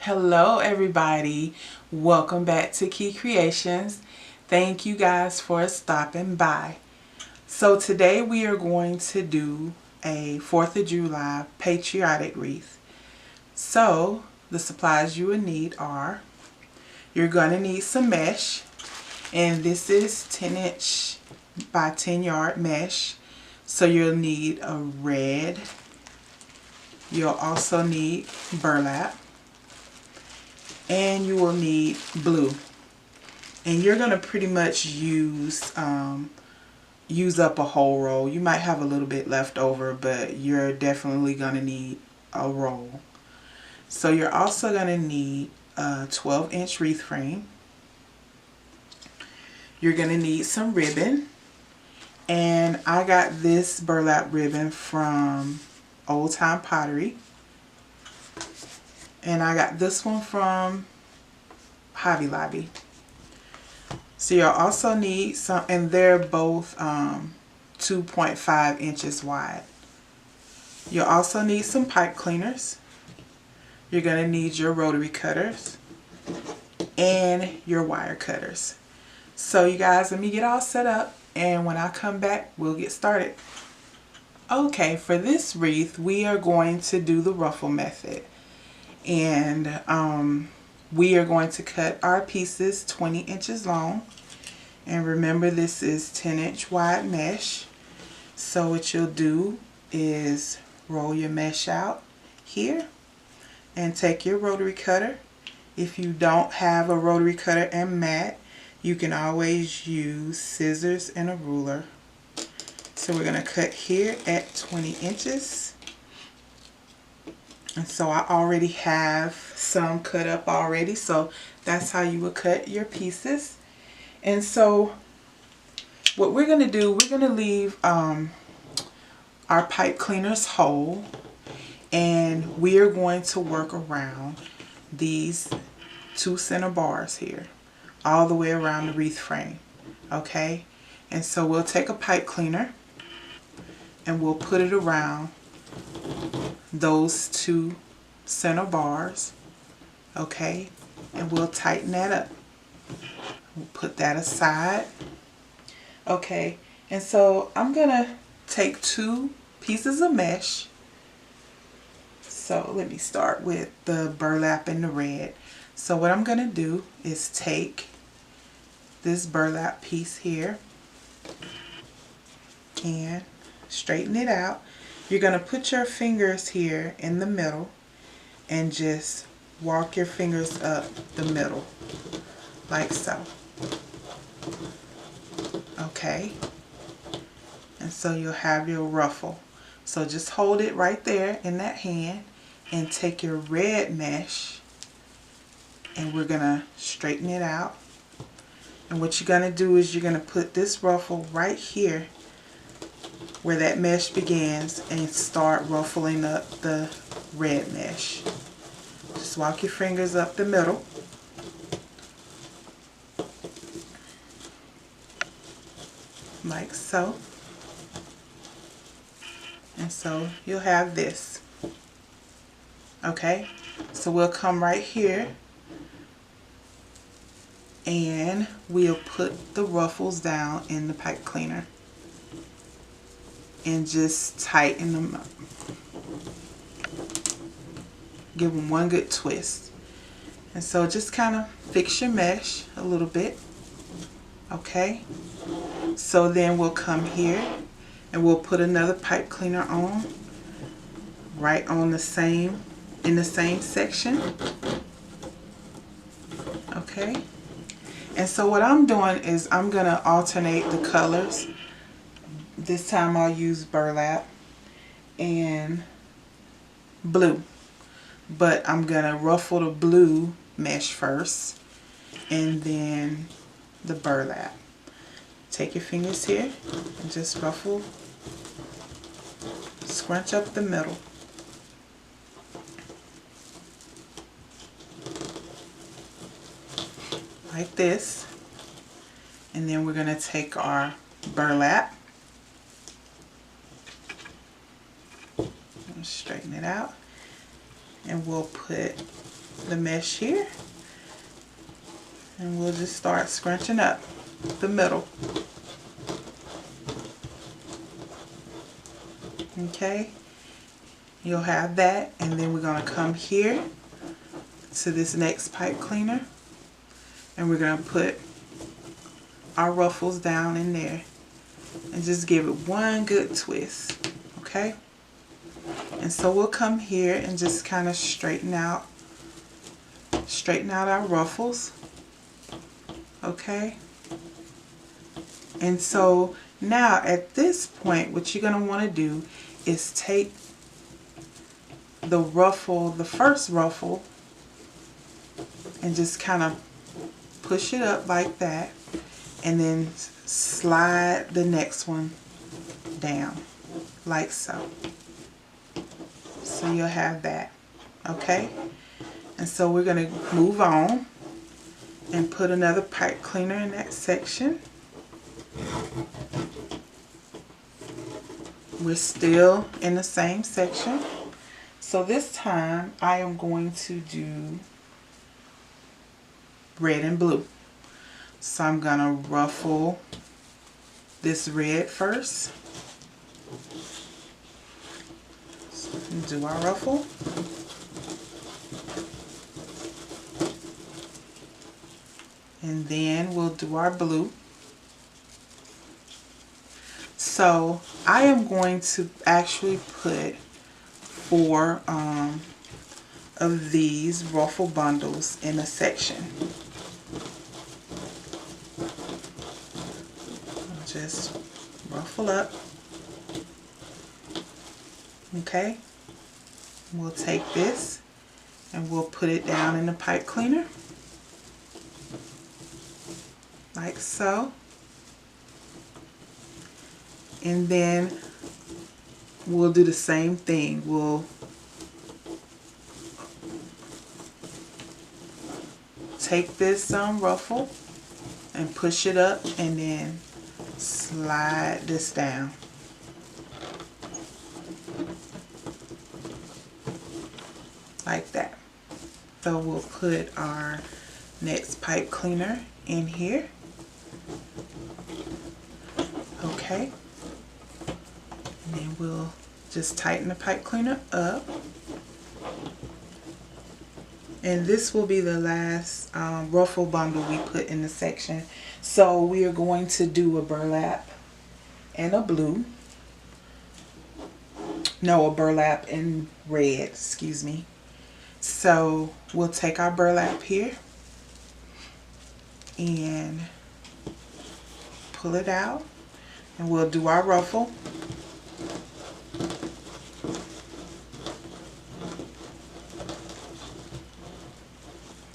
Hello everybody, welcome back to Key Creations. Thank you guys for stopping by. So today we are going to do a 4th of July patriotic wreath. So the supplies you will need are, you're going to need some mesh, and this is 10" by 10" mesh. So you'll need a red, you'll also need burlap, and you will need blue. And you're going to pretty much use up a whole roll. You might have a little bit left over, but you're definitely going to need a roll. So you're also going to need a 12" wreath frame. You're going to need some ribbon. And I got this burlap ribbon from Old Time Pottery. And I got this one from Hobby Lobby. So you'll also need some, and they're both 2.5 inches wide. You'll also need some pipe cleaners. You're going to need your rotary cutters and your wire cutters. So you guys, let me get all set up, and when I come back, we'll get started. Okay, for this wreath, we are going to do the ruffle method. And we are going to cut our pieces 20 inches long. And remember, this is 10" wide mesh. So what you'll do is roll your mesh out here and take your rotary cutter. If you don't have a rotary cutter and mat, you can always use scissors and a ruler. So we're going to cut here at 20 inches. And so I already have some cut up already, so that's how you would cut your pieces. And so what we're going to do, we're going to leave our pipe cleaners whole, and we are going to work around these 2 center bars here, all the way around the wreath frame. Okay, and so we'll take a pipe cleaner and we'll put it around those 2 center bars. Okay, and we'll tighten that up. We'll put that aside. Okay, and so I'm gonna take 2 pieces of mesh. So let me start with the burlap and the red. So what I'm gonna do is take this burlap piece here and straighten it out. You're going to put your fingers here in the middle and just walk your fingers up the middle like so. Okay, and so you'll have your ruffle. So just hold it right there in that hand and take your red mesh, and we're going to straighten it out. And what you're going to do is you're going to put this ruffle right here where that mesh begins and start ruffling up the red mesh. Just walk your fingers up the middle. Like so. And so you'll have this. Okay, so we'll come right here and we'll put the ruffles down in the pipe cleaner and just tighten them up. Give them one good twist. And so just kind of fix your mesh a little bit. Okay, so then we'll come here and we'll put another pipe cleaner on, right on the same, in the same section. Okay, and so what I'm doing is I'm going to alternate the colors. This time I'll use burlap and blue, but I'm going to ruffle the blue mesh first and then the burlap. Take your fingers here and just ruffle, scrunch up the middle. Like this. And then we're going to take our burlap, straighten it out, and we'll put the mesh here, and we'll just start scrunching up the middle. Okay, you'll have that, and then we're going to come here to this next pipe cleaner, and we're going to put our ruffles down in there and just give it one good twist. Okay, and so we'll come here and just kind of straighten out our ruffles. Okay, and so now at this point, what you're going to want to do is take the ruffle, the first ruffle, and just kind of push it up like that, and then slide the next one down like so. So you'll have that. Okay, and so we're going to move on and put another pipe cleaner in that section. We're still in the same section. So this time I am going to do red and blue. So I'm going to ruffle this red first. So do our ruffle. And then we'll do our blue. So I am going to actually put 4 of these ruffle bundles in a section. I'll just ruffle up. Okay, we'll take this and we'll put it down in the pipe cleaner like so. And then we'll do the same thing. We'll take this ruffle and push it up, and then slide this down. Like that. So we'll put our next pipe cleaner in here. Okay. And then we'll just tighten the pipe cleaner up. And this will be the last ruffle bundle we put in the section. So we are going to do a burlap and a blue. No, a burlap and red, excuse me. So we'll take our burlap here and pull it out, and we'll do our ruffle.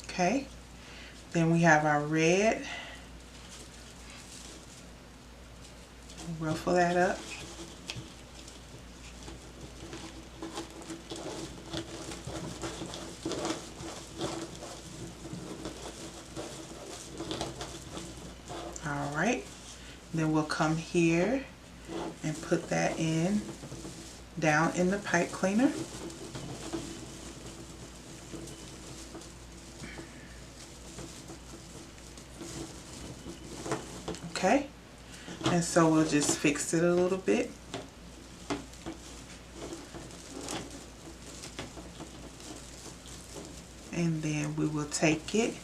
Okay, then we have our red. Ruffle that up. All right, then we'll come here and put that in down in the pipe cleaner. Okay, and so we'll just fix it a little bit. And then we will take it,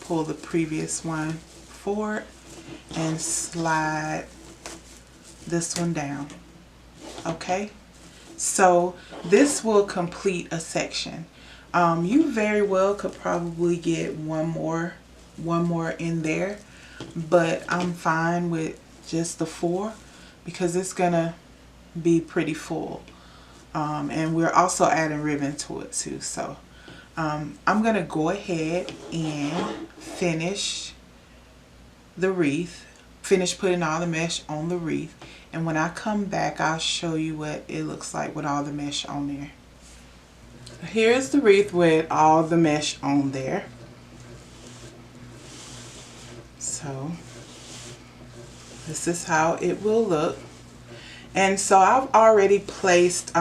pull the previous one forward, and slide this one down. Okay, so this will complete a section. You very well could probably get one more in there, but I'm fine with just the 4 because it's gonna be pretty full. And we're also adding ribbon to it too. So I'm gonna go ahead and finish the wreath, finish putting all the mesh on the wreath, and when I come back I'll show you what it looks like with all the mesh on there. Here's the wreath with all the mesh on there. So this is how it will look. And so I've already placed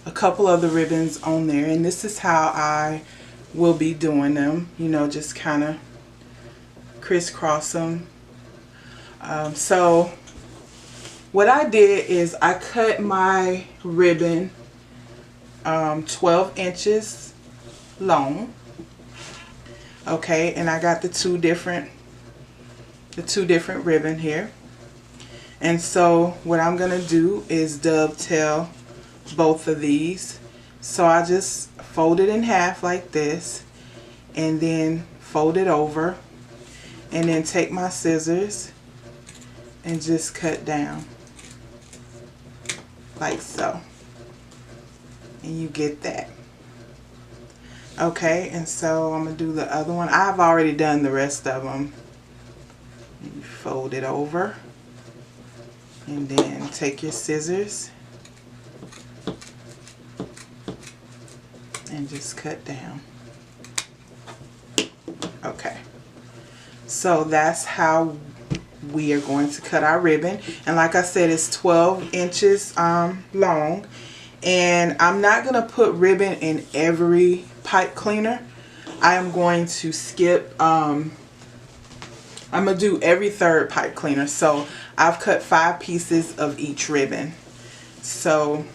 a couple of the ribbons on there, and this is how I will be doing them, you know, just kind of crisscross them. So what I did is I cut my ribbon 12 inches long. Okay, and I got the two different ribbon here. And so what I'm gonna do is dovetail both of these. So I just fold it in half like this, and then fold it over, and then take my scissors and just cut down like so, and you get that. Okay, and so I'm gonna do the other one. I've already done the rest of them. You fold it over, and then take your scissors and just cut down. Okay, so that's how we are going to cut our ribbon. And like I said, it's 12 inches long, and I'm not going to put ribbon in every pipe cleaner. I am going to skip, I'm going to do every third pipe cleaner. So I've cut 5 pieces of each ribbon. So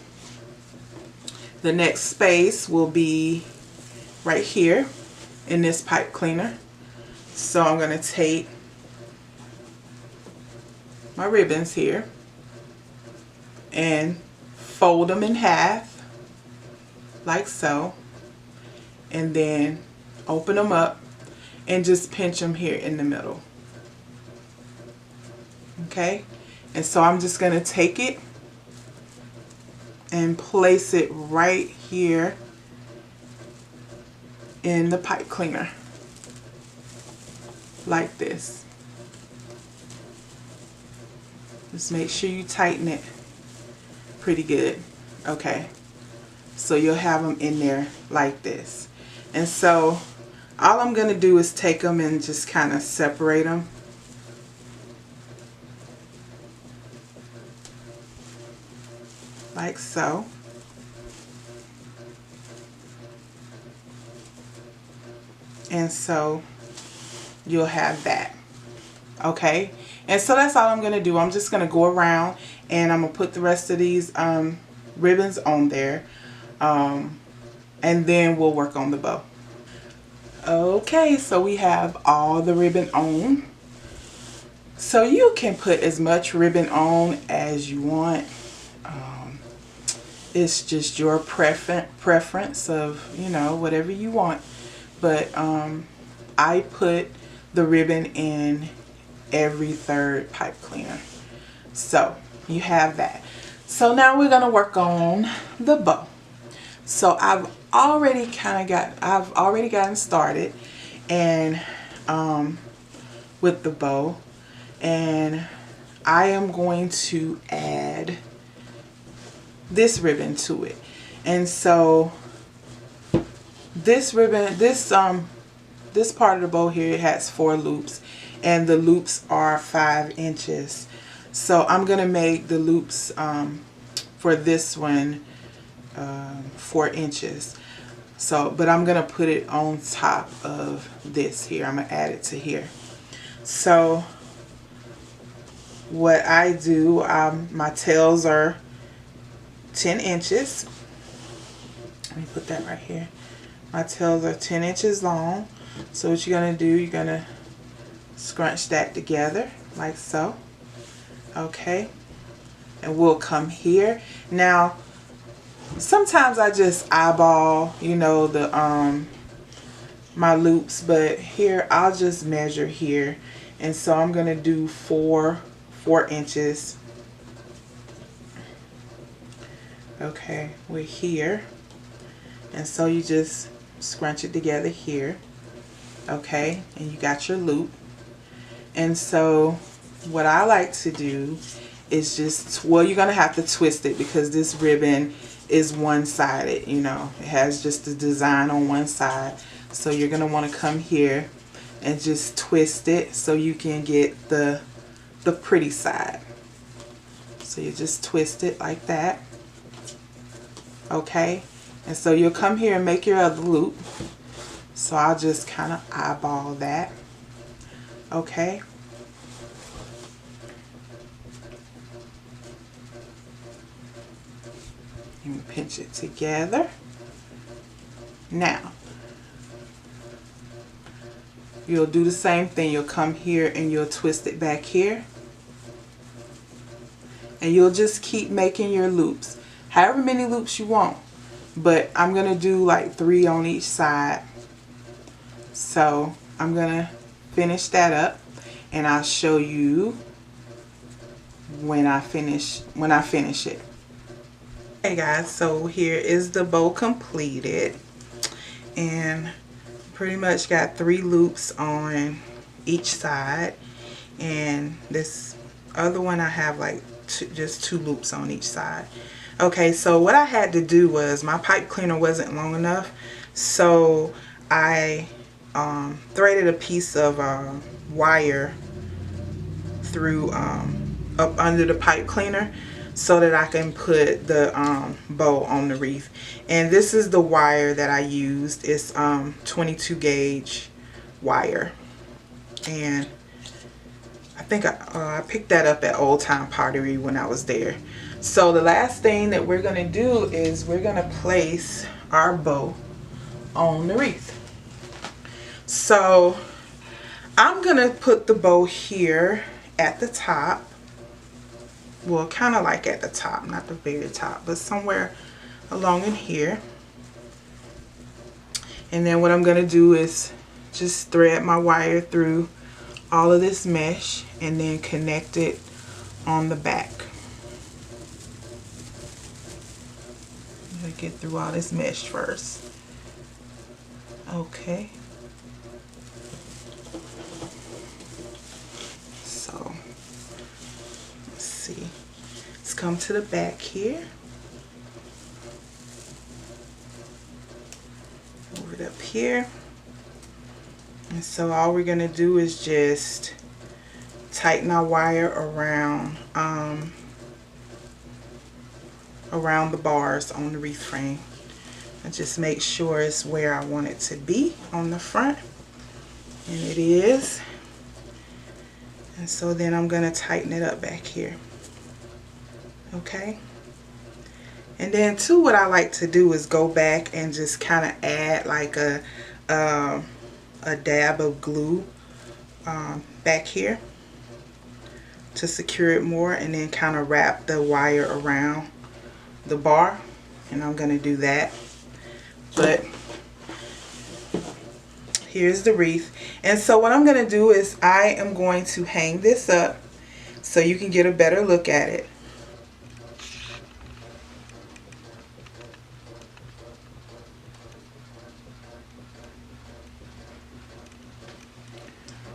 the next space will be right here in this pipe cleaner. So I'm going to take my ribbons here and fold them in half like so, and then open them up and just pinch them here in the middle. Okay, and so I'm just going to take it and place it right here in the pipe cleaner like this. Just make sure you tighten it pretty good. Okay, so you'll have them in there like this. And so all I'm going to do is take them and just kind of separate them. Like so. And so you'll have that. Okay, and so that's all I'm going to do. I'm just going to go around and I'm going to put the rest of these ribbons on there, and then we'll work on the bow. Okay, so we have all the ribbon on. So you can put as much ribbon on as you want. It's just your preference of, you know, whatever you want. But I put the ribbon in every third pipe cleaner. So you have that. So now we're going to work on the bow. So I've already gotten started and with the bow, and I am going to add this ribbon to it. And so this ribbon, this part of the bow here, it has 4 loops, and the loops are 5 inches. So I'm gonna make the loops for this one 4 inches. So, but I'm gonna put it on top of this here. I'm gonna add it to here. So what I do, my tails are 10 inches. Let me put that right here. My tails are 10 inches long. So what you're going to do, you're going to scrunch that together like so. Okay. And we'll come here. Now, sometimes I just eyeball, you know, the my loops, but here I'll just measure here. And so I'm going to do 4 inches. Okay, we're here, and so you just scrunch it together here. Okay, and you got your loop. And so what I like to do is just, well, you're gonna have to twist it because this ribbon is one-sided, you know, it has just the design on one side. So you're gonna want to come here and just twist it so you can get the pretty side. So you just twist it like that. Okay, and so you'll come here and make your other loop. So I'll just kind of eyeball that. Okay. And pinch it together. Now, you'll do the same thing. You'll come here and you'll twist it back here. And you'll just keep making your loops. However many loops you want. But I'm going to do like 3 on each side. So I'm going to finish that up. And I'll show you when I finish it. Hey guys, so here is the bow completed. And pretty much got 3 loops on each side. And this other one I have like just 2 loops on each side. Okay, so what I had to do was my pipe cleaner wasn't long enough, so I threaded a piece of wire through up under the pipe cleaner so that I can put the bow on the wreath. And this is the wire that I used. It's 22 gauge wire, and I think I picked that up at Old Time Pottery when I was there. So the last thing that we're going to do is we're going to place our bow on the wreath. So I'm going to put the bow here at the top. Well, kind of like at the top, not the very top, but somewhere along in here. And then what I'm going to do is just thread my wire through all of this mesh and then connect it on the back. I'm going to get through all this mesh first. Okay. So, let's see. Let's come to the back here. Move it up here. And so all we're going to do is just tighten our wire around around the bars on the wreath frame. And just make sure it's where I want it to be on the front. And it is. And so then I'm going to tighten it up back here. Okay. And then too, what I like to do is go back and just kind of add like a dab of glue back here to secure it more, and then kind of wrap the wire around the bar. And I'm going to do that. But here's the wreath. And so what I'm going to do is I am going to hang this up so you can get a better look at it.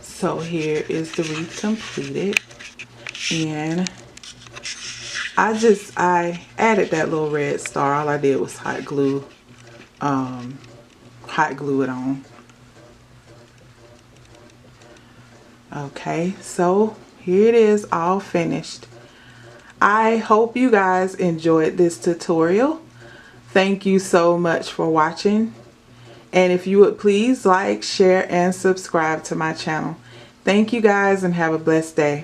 So here is the wreath completed, and I added that little red star. All I did was hot glue it on. Okay, so here it is, all finished. I hope you guys enjoyed this tutorial. Thank you so much for watching. And if you would please like, share, and subscribe to my channel. Thank you guys, and have a blessed day.